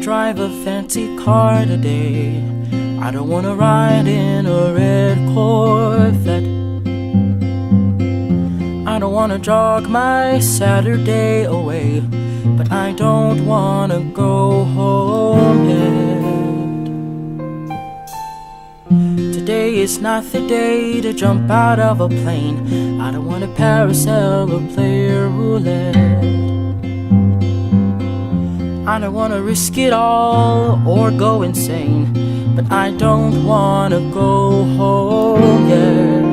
drive a fancy car today. I don't wanna ride in a red Corvette. I don't wanna jog my Saturday away, but I don't wanna go home yet. Today is not the day to jump out of a plane. I don't wanna parasail or play roulette. I don't wanna risk it all or go insane, but I don't wanna go home yet.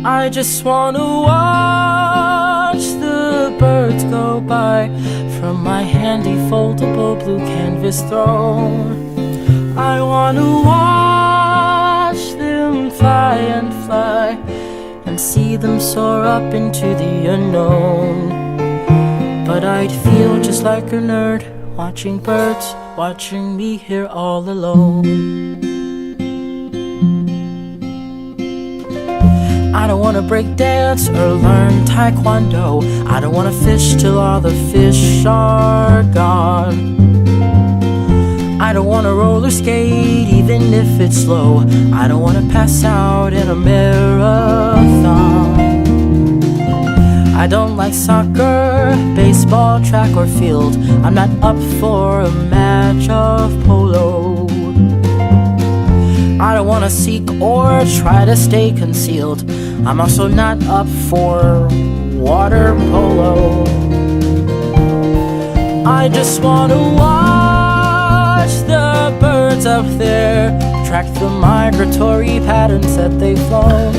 I just wanna watch the birds go by from my handy foldable blue canvas throne. I wanna watch them fly and fly and see them soar up into the unknown. But I'd feel just like a nerd watching birds, watching me here all alone. I don't wanna break dance or learn taekwondo. I don't wanna fish till all the fish are gone. I don't wanna roller skate even if it's slow. I don't wanna pass out in a marathon. I don't like soccer, baseball, track or field. I'm not up for a match of polo. I don't wanna seek or try to stay concealed. I'm also not up for water polo. I just wanna watch the birds up there, track the migratory patterns that they've flown.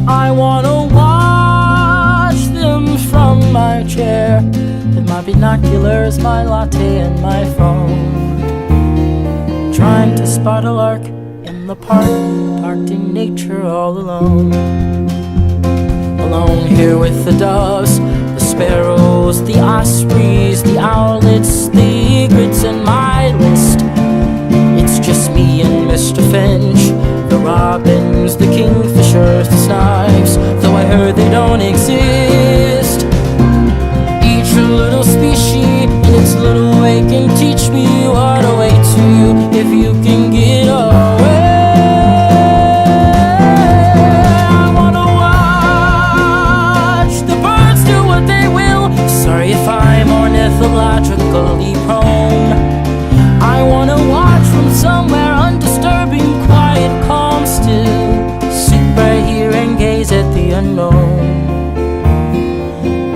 I wanna watch them from my chair, with my binoculars, my latte and my phone, trying to spot a lark in the park, parked in nature all alone. Alone here with the doves, the sparrows, the ospreys, the owlets, the egrets in my list. It's just me and Mr. Finch, the robins, the kingfishers, the snipes, though I heard they don't exist. Each a little species in its little way can teach me what a way to if you can get away. I wanna watch the birds do what they will. Sorry if I'm ornithologically prone. I wanna watch from somewhere undisturbing, quiet, calm, still. Sit right here and gaze at the unknown.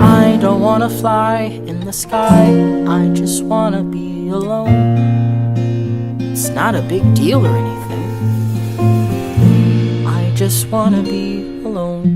I don't wanna fly in the sky, I just wanna be alone. It's not a big deal or anything, I just wanna be alone.